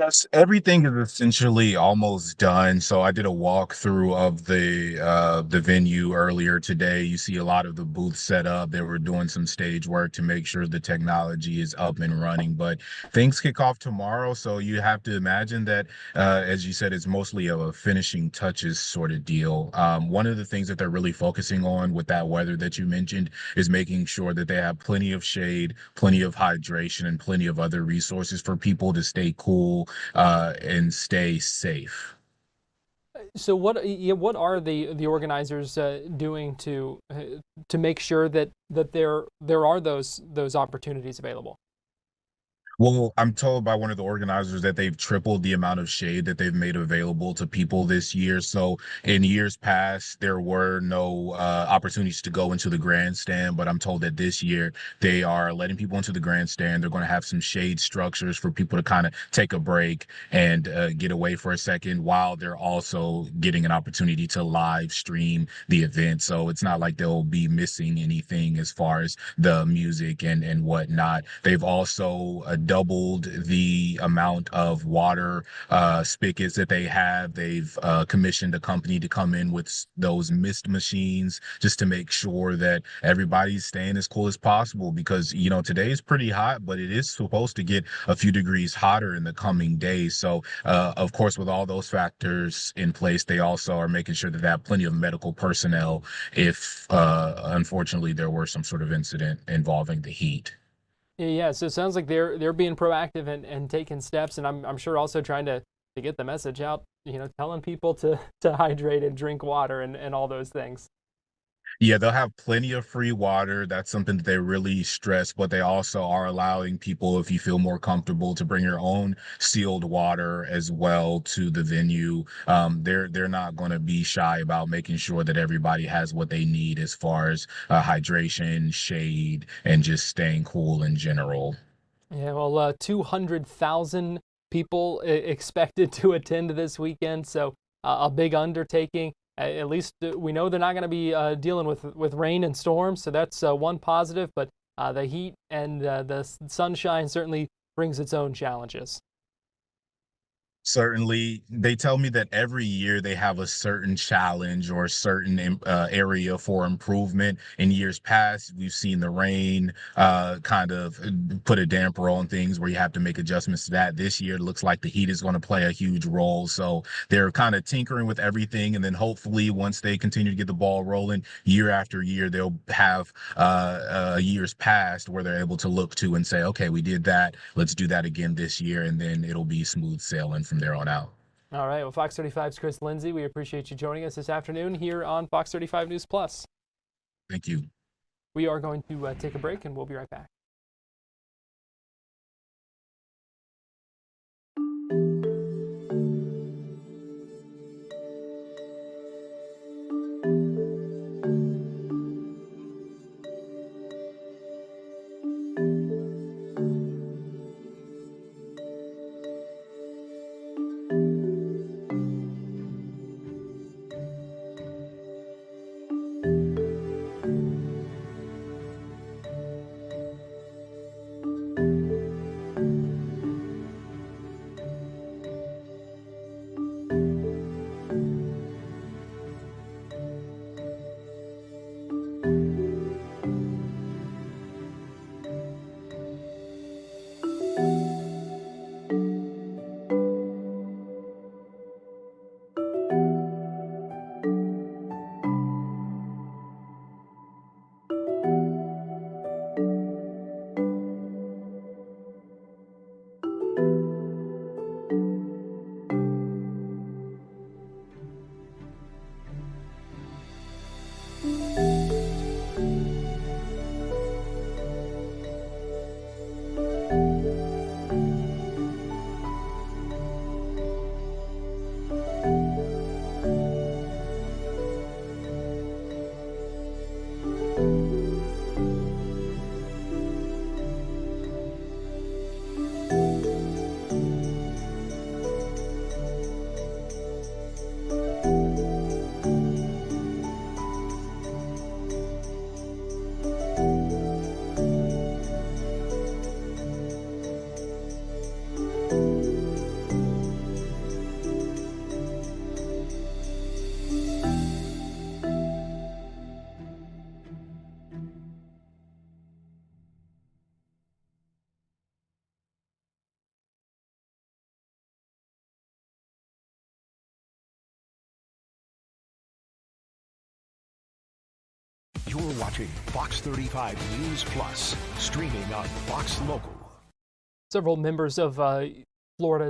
Yes, everything is essentially almost done. So I did a walkthrough of the venue earlier today. You see a lot of the booths set up. They were doing some stage work to make sure the technology is up and running. But things kick off tomorrow, so you have to imagine that, as you said, it's mostly a finishing touches sort of deal. One of the things that they're really focusing on with that weather that you mentioned is making sure that they have plenty of shade, plenty of hydration, and plenty of other resources for people to stay cool and stay safe. So what are the organizers doing to make sure that there are those opportunities available? Well, I'm told by one of the organizers that they've tripled the amount of shade that they've made available to people this year. So in years past, there were no opportunities to go into the grandstand, but I'm told that this year they are letting people into the grandstand. They're going to have some shade structures for people to kind of take a break and get away for a second, while they're also getting an opportunity to live stream the event. So it's not like they'll be missing anything as far as the music and whatnot. They've also doubled the amount of water spigots that they have. They've commissioned a company to come in with those mist machines just to make sure that everybody's staying as cool as possible, because today is pretty hot, but it is supposed to get a few degrees hotter in the coming days. So of course, with all those factors in place, they also are making sure that they have plenty of medical personnel if unfortunately there were some sort of incident involving the heat. Yeah, so it sounds like they're being proactive and taking steps, and I'm sure also trying to get the message out, telling people to hydrate and drink water and all those things. Yeah, they'll have plenty of free water. That's something that they really stress, but they also are allowing people, if you feel more comfortable, to bring your own sealed water as well to the venue. They're not going to be shy about making sure that everybody has what they need as far as hydration, shade, and just staying cool in general. Yeah, well, 200,000 people expected to attend this weekend, so a big undertaking. at least we know they're not going to be dealing with rain and storms, so that's one positive. But the heat and the sunshine certainly brings its own challenges. Certainly, they tell me that every year they have a certain challenge or a certain area for improvement. In years past, we've seen the rain kind of put a damper on things where you have to make adjustments to that. This year, it looks like the heat is going to play a huge role. So they're kind of tinkering with everything. And then hopefully, once they continue to get the ball rolling year after year, they'll have years past where they're able to look to and say, okay, we did that. Let's do that again this year. And then it'll be smooth sailing from there on out. All right. Well, Fox 35's Chris Lindsay, we appreciate you joining us this afternoon here on Fox 35 News Plus. Thank you. We are going to take a break, and we'll be right back. You're watching Fox 35 News Plus, streaming on Fox Local. Several members of Florida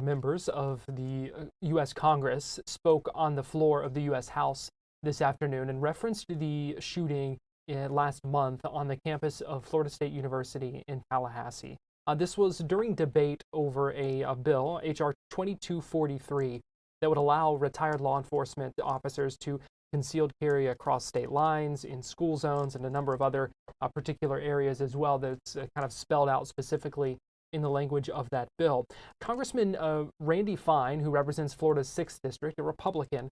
members of the U.S. Congress spoke on the floor of the U.S. House this afternoon and referenced the shooting last month on the campus of Florida State University in Tallahassee. This was during debate over a bill, H.R. 2243, that would allow retired law enforcement officers to concealed carry across state lines, in school zones, and a number of other particular areas as well that's kind of spelled out specifically in the language of that bill. Congressman Randy Fine, who represents Florida's 6th District, a Republican,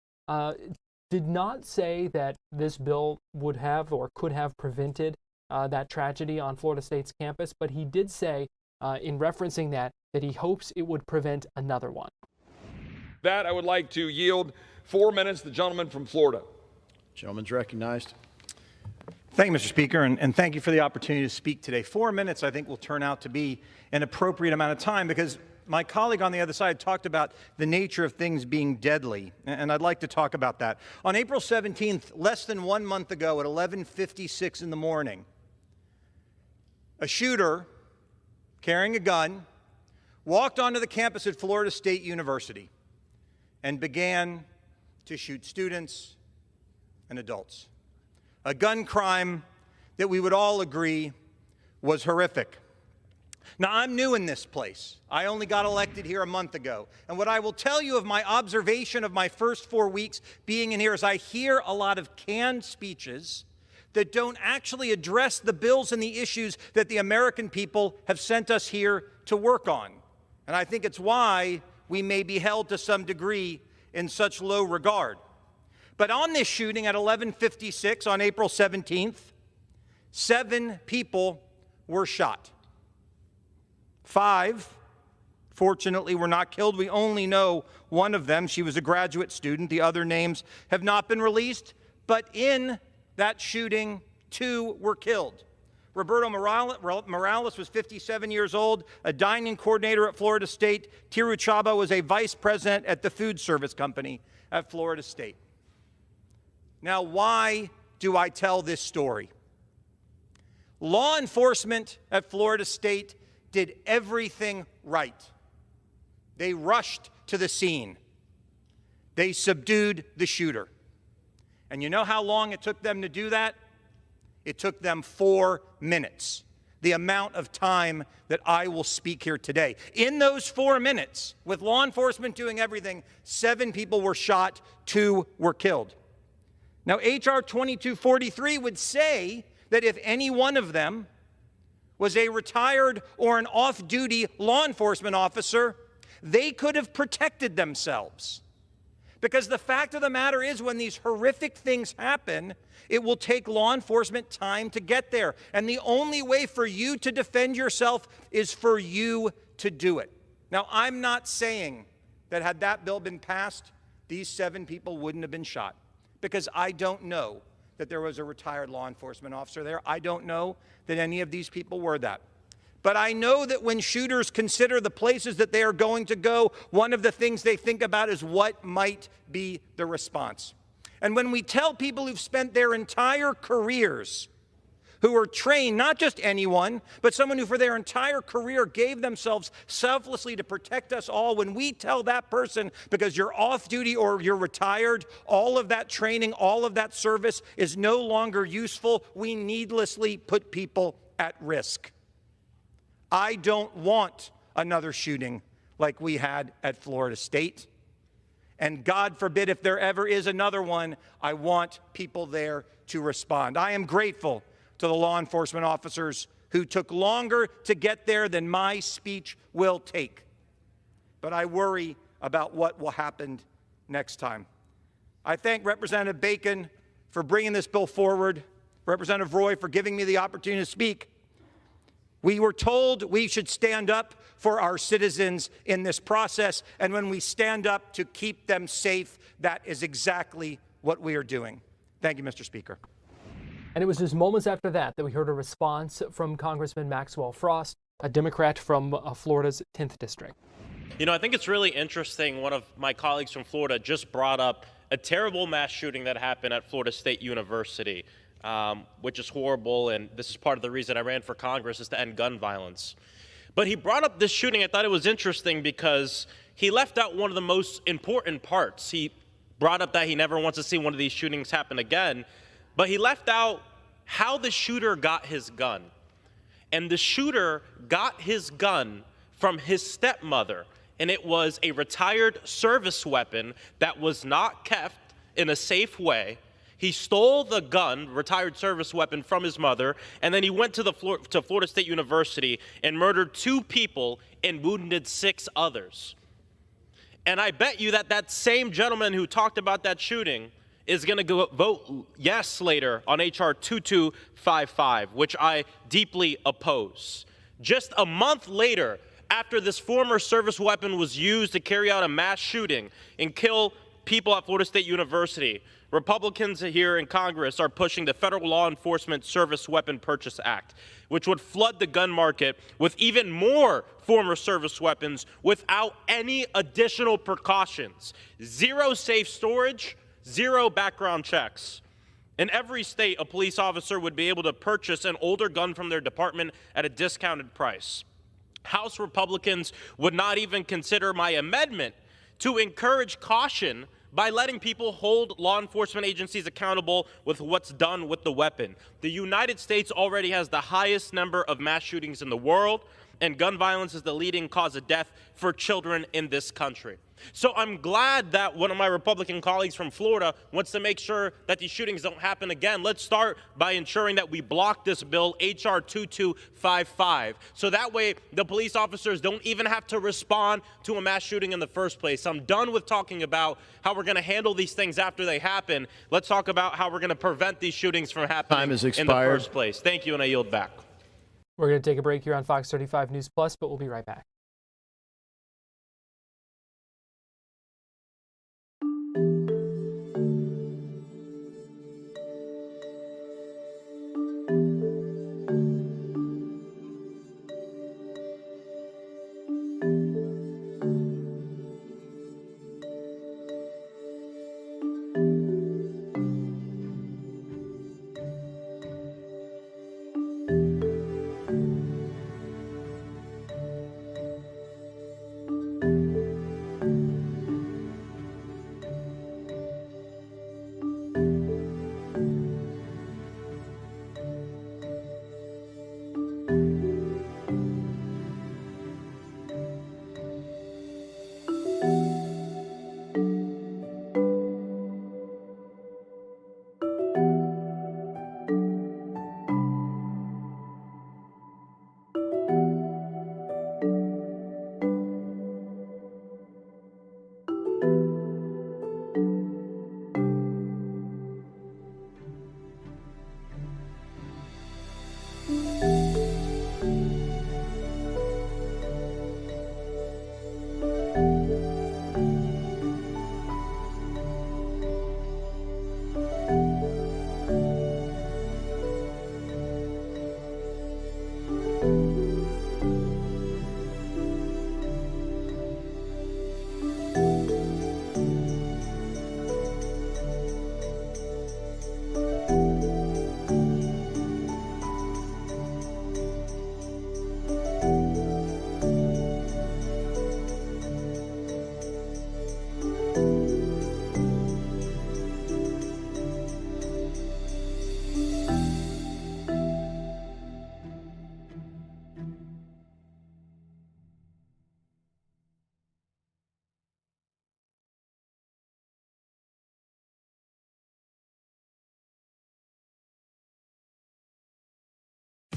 did not say that this bill would have or could have prevented that tragedy on Florida State's campus, but he did say in referencing that he hopes it would prevent another one. That I would like to yield 4 minutes, the gentleman from Florida. Gentleman's recognized. Thank you, Mr. Speaker, and thank you for the opportunity to speak today. 4 minutes, I think, will turn out to be an appropriate amount of time because my colleague on the other side talked about the nature of things being deadly, and I'd like to talk about that. On April 17th, less than 1 month ago at 11:56 in the morning, a shooter carrying a gun walked onto the campus at Florida State University and began to shoot students and adults. A gun crime that we would all agree was horrific. Now, I'm new in this place. I only got elected here a month ago. And what I will tell you of my observation of my first 4 weeks being in here is I hear a lot of canned speeches that don't actually address the bills and the issues that the American people have sent us here to work on. And I think it's why we may be held to some degree in such low regard. But on this shooting at 11:56 on April 17th, 7 people were shot. 5, fortunately, were not killed. We only know one of them. She was a graduate student. The other names have not been released. But in that shooting, 2 were killed. Roberto Morales was 57 years old, a dining coordinator at Florida State. Tiru Chaba was a vice president at the food service company at Florida State. Now, why do I tell this story? Law enforcement at Florida State did everything right. They rushed to the scene. They subdued the shooter. And you know how long it took them to do that? It took them 4 minutes, the amount of time that I will speak here today. In those 4 minutes, with law enforcement doing everything, 7 people were shot, 2 were killed. Now, H.R. 2243 would say that if any one of them was a retired or an off-duty law enforcement officer, they could have protected themselves. Because the fact of the matter is, when these horrific things happen, it will take law enforcement time to get there. And the only way for you to defend yourself is for you to do it. Now, I'm not saying that had that bill been passed, these 7 people wouldn't have been shot. Because I don't know that there was a retired law enforcement officer there. I don't know that any of these people were that. But I know that when shooters consider the places that they are going to go, one of the things they think about is what might be the response. And when we tell people who've spent their entire careers, who are trained, not just anyone, but someone who for their entire career gave themselves selflessly to protect us all, when we tell that person, because you're off duty or you're retired, all of that training, all of that service is no longer useful, we needlessly put people at risk. I don't want another shooting like we had at Florida State. And God forbid if there ever is another one, I want people there to respond. I am grateful to the law enforcement officers who took longer to get there than my speech will take. But I worry about what will happen next time. I thank Representative Bacon for bringing this bill forward, Representative Roy for giving me the opportunity to speak. We were told we should stand up for our citizens in this process, and when we stand up to keep them safe, that is exactly what we are doing. Thank you, Mr. Speaker. And it was just moments after that we heard a response from Congressman Maxwell Frost, a Democrat from Florida's 10th District. You know, I think it's really interesting. One of my colleagues from Florida just brought up a terrible mass shooting that happened at Florida State University. Which is horrible, and this is part of the reason I ran for Congress, is to end gun violence. But he brought up this shooting. I thought it was interesting because he left out one of the most important parts. He brought up that he never wants to see one of these shootings happen again, but he left out how the shooter got his gun. And the shooter got his gun from his stepmother, and it was a retired service weapon that was not kept in a safe way. He stole the gun, retired service weapon, from his mother, and then he went to Florida State University and murdered 2 people and wounded 6 others. And I bet you that that same gentleman who talked about that shooting is going to vote yes later on H.R. 2255, which I deeply oppose. Just a month later, after this former service weapon was used to carry out a mass shooting and kill people at Florida State University, Republicans here in Congress are pushing the Federal Law Enforcement Service Weapon Purchase Act, which would flood the gun market with even more former service weapons without any additional precautions. 0 safe storage, 0 background checks. In every state, a police officer would be able to purchase an older gun from their department at a discounted price. House Republicans would not even consider my amendment to encourage caution by letting people hold law enforcement agencies accountable with what's done with the weapon. The United States already has the highest number of mass shootings in the world. and gun violence is the leading cause of death for children in this country. So I'm glad that one of my Republican colleagues from Florida wants to make sure that these shootings don't happen again. Let's start by ensuring that we block this bill, H.R. 2255, so that way the police officers don't even have to respond to a mass shooting in the first place. I'm done with talking about how we're going to handle these things after they happen. Let's talk about how we're going to prevent these shootings from happening in the first place. Thank you, and I yield back. We're going to take a break here on Fox 35 News Plus, but we'll be right back.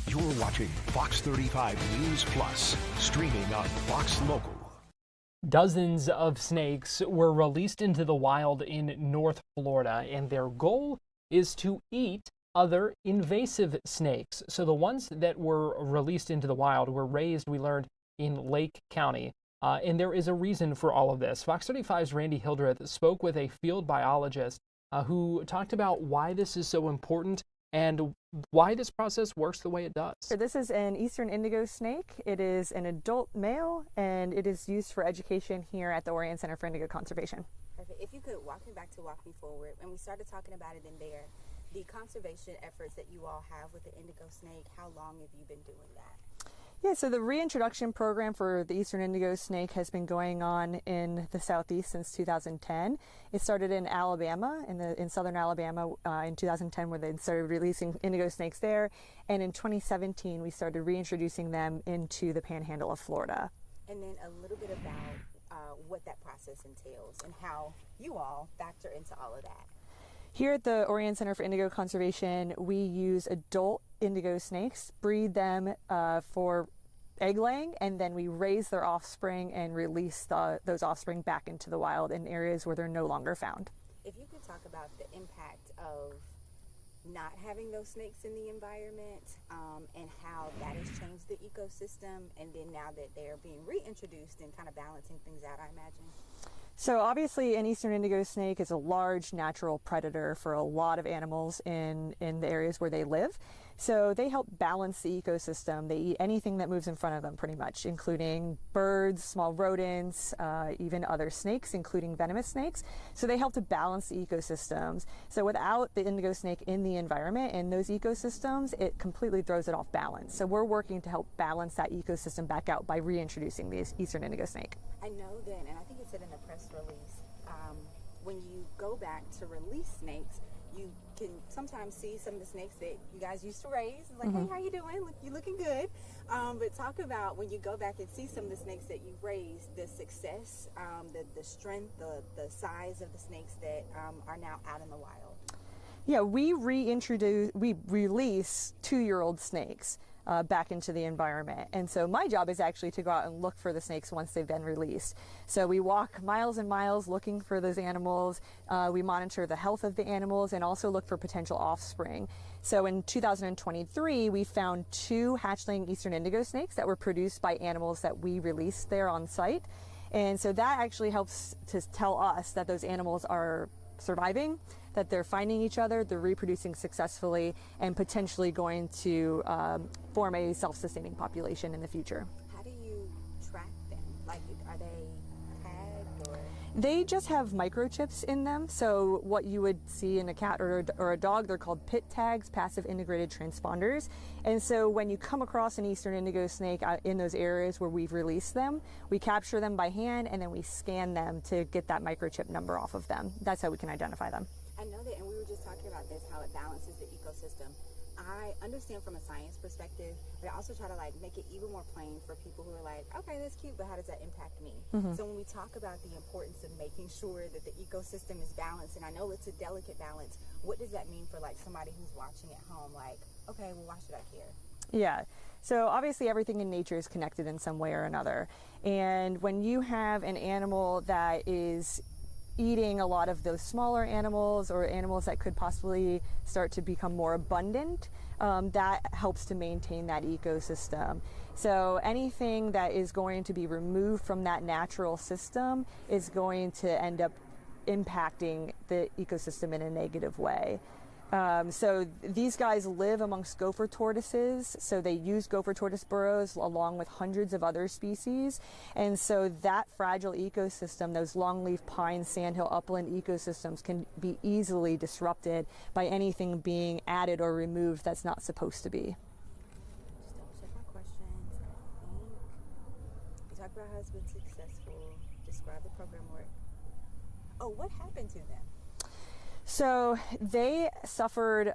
You're watching Fox 35 News Plus, streaming on Fox Local. Dozens of snakes were released into the wild in North Florida, and their goal is to eat other invasive snakes. So the ones that were released into the wild were raised, we learned, in Lake County. And there is a reason for all of this. Fox 35's Randy Hildreth spoke with a field biologist who talked about why this is so important and why this process works the way it does. This is an eastern indigo snake. It is an adult male, and it is used for education here at the Orion Center for Indigo Conservation. Perfect. If you could walk me back to Walk Me Forward, and we started talking about it in there, the conservation efforts that you all have with the indigo snake, how long have you been doing that? Yeah, so the reintroduction program for the eastern indigo snake has been going on in the southeast since 2010. It started in Alabama, in southern Alabama in 2010, where they started releasing indigo snakes there. And in 2017, we started reintroducing them into the panhandle of Florida. And then a little bit about what that process entails and how you all factor into all of that. Here at the Orion Center for Indigo Conservation, we use adult indigo snakes, breed them for egg laying, and then we raise their offspring and release those offspring back into the wild in areas where they're no longer found. If you could talk about the impact of not having those snakes in the environment and how that has changed the ecosystem, and then now that they're being reintroduced and kind of balancing things out, I imagine. So obviously an eastern indigo snake is a large natural predator for a lot of animals in the areas where they live. So they help balance the ecosystem. They eat anything that moves in front of them pretty much, including birds, small rodents, even other snakes, including venomous snakes. So they help to balance the ecosystems. So without the indigo snake in the environment and those ecosystems, it completely throws it off balance. So we're working to help balance that ecosystem back out by reintroducing the eastern indigo snake. I know that, and I think it said in the press release, when you go back to release snakes, you can sometimes see some of the snakes that you guys used to raise. It's like, hey, how you doing? You looking good. But talk about when you go back and see some of the snakes that you raised, the success, the strength, the size of the snakes that are now out in the wild. Yeah, we release 2-year-old snakes back into the environment. And so my job is actually to go out and look for the snakes once they've been released. So we walk miles and miles looking for those animals. We monitor the health of the animals and also look for potential offspring. So in 2023, we found 2 hatchling eastern indigo snakes that were produced by animals that we released there on site. And so that actually helps to tell us that those animals are surviving, that they're finding each other, they're reproducing successfully, and potentially going to form a self-sustaining population in the future. How do you track them? Like, are they tagged or? They just have microchips in them. So what you would see in a cat or a dog, they're called PIT tags, passive integrated transponders. And so when you come across an eastern indigo snake in those areas where we've released them, we capture them by hand and then we scan them to get that microchip number off of them. That's how we can identify them. I know that, and we were just talking about this, how it balances the ecosystem. I understand from a science perspective, but I also try to make it even more plain for people who are like, okay, that's cute, but how does that impact me? So when we talk about the importance of making sure that the ecosystem is balanced, and I know it's a delicate balance, what does that mean for somebody who's watching at home? Like, okay, well, why should I care? Yeah, so obviously everything in nature is connected in some way or another. And when you have an animal that is eating a lot of those smaller animals or animals that could possibly start to become more abundant, that helps to maintain that ecosystem. So anything that is going to be removed from that natural system is going to end up impacting the ecosystem in a negative way. So these guys live amongst gopher tortoises, so they use gopher tortoise burrows along with hundreds of other species. And so that fragile ecosystem, those longleaf pine, sandhill, upland ecosystems can be easily disrupted by anything being added or removed that's not supposed to be. Just double check my questions. I think you talked about how it's been successful. Describe the program work. Oh, what happened to them? So they suffered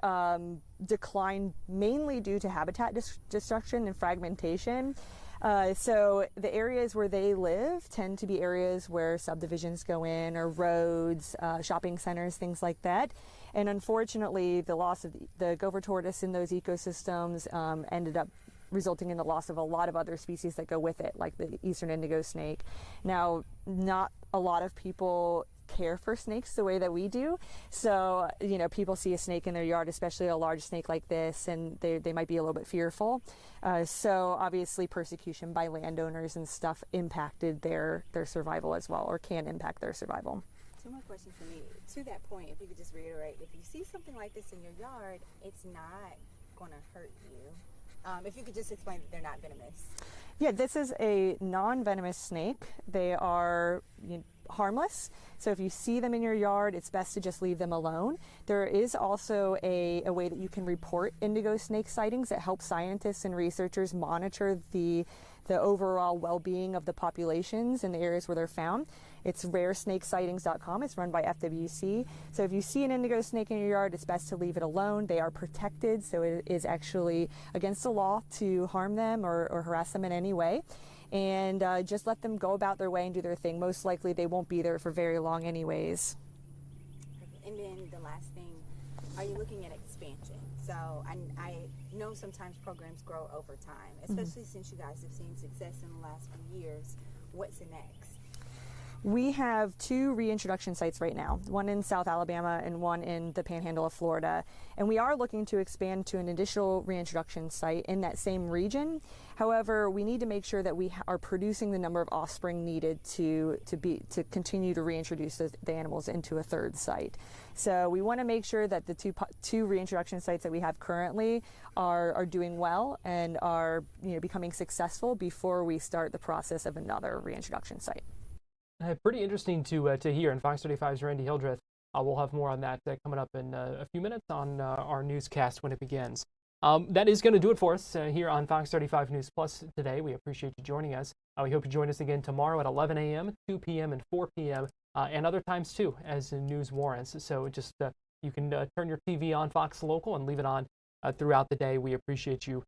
decline mainly due to habitat destruction and fragmentation. So the areas where they live tend to be areas where subdivisions go in, or roads, shopping centers, things like that. And unfortunately, the loss of the gopher tortoise in those ecosystems ended up resulting in the loss of a lot of other species that go with it, like the eastern indigo snake. Now, not a lot of people care for snakes the way that we do. So, people see a snake in their yard, especially a large snake like this, and they might be a little bit fearful. So obviously persecution by landowners and stuff impacted their survival as well, or can impact their survival. 2 more questions for me. To that point, if you could just reiterate, if you see something like this in your yard, it's not going to hurt you. If you could just explain that they're not venomous. Yeah, this is a non-venomous snake. They are harmless. So if you see them in your yard, it's best to just leave them alone. There is also a way that you can report indigo snake sightings that help scientists and researchers monitor the overall well-being of the populations in the areas where they're found. It's raresnakesightings.com. It's run by FWC. So if you see an indigo snake in your yard, it's best to leave it alone. They are protected, so it is actually against the law to harm them or harass them in any way. And just let them go about their way and do their thing. Most likely they won't be there for very long anyways. And then the last thing, are you looking at expansion? So I know sometimes programs grow over time, especially since you guys have seen success in the last few years. What's next? We have 2 reintroduction sites right now, one in South Alabama and one in the Panhandle of Florida. And we are looking to expand to an additional reintroduction site in that same region. However, we need to make sure that we are producing the number of offspring needed to continue to reintroduce the animals into a 3rd site. So we want to make sure that the two reintroduction sites that we have currently are doing well and are becoming successful before we start the process of another reintroduction site. Pretty interesting to hear. And Fox 35's Randy Hildreth, we'll have more on that coming up in a few minutes on our newscast when it begins. That is going to do it for us here on Fox 35 News Plus today. We appreciate you joining us. We hope you join us again tomorrow at 11 a.m., 2 p.m., and 4 p.m., and other times too, as news warrants. So just You can turn your TV on Fox Local and leave it on throughout the day. We appreciate you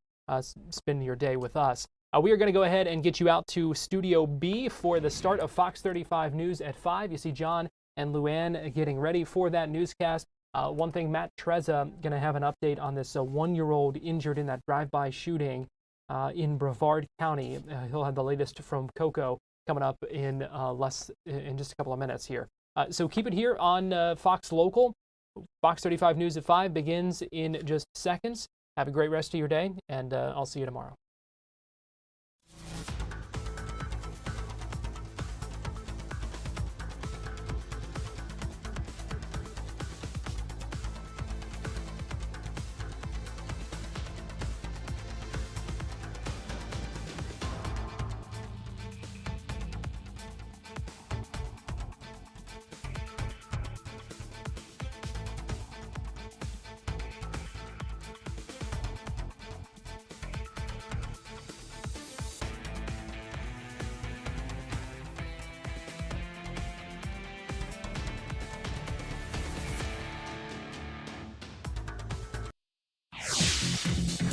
spending your day with us. We are going to go ahead and get you out to Studio B for the start of Fox 35 News at 5. You see John and Luann getting ready for that newscast. One thing, Matt Trezza going to have an update on this 1-year-old injured in that drive-by shooting in Brevard County. He'll have the latest from Coco coming up in just a couple of minutes here. So keep it here on Fox Local. Fox 35 News at 5 begins in just seconds. Have a great rest of your day, and I'll see you tomorrow.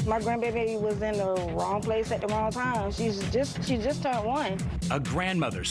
My grandbaby was in the wrong place at the wrong time. She just turned 1. A grandmother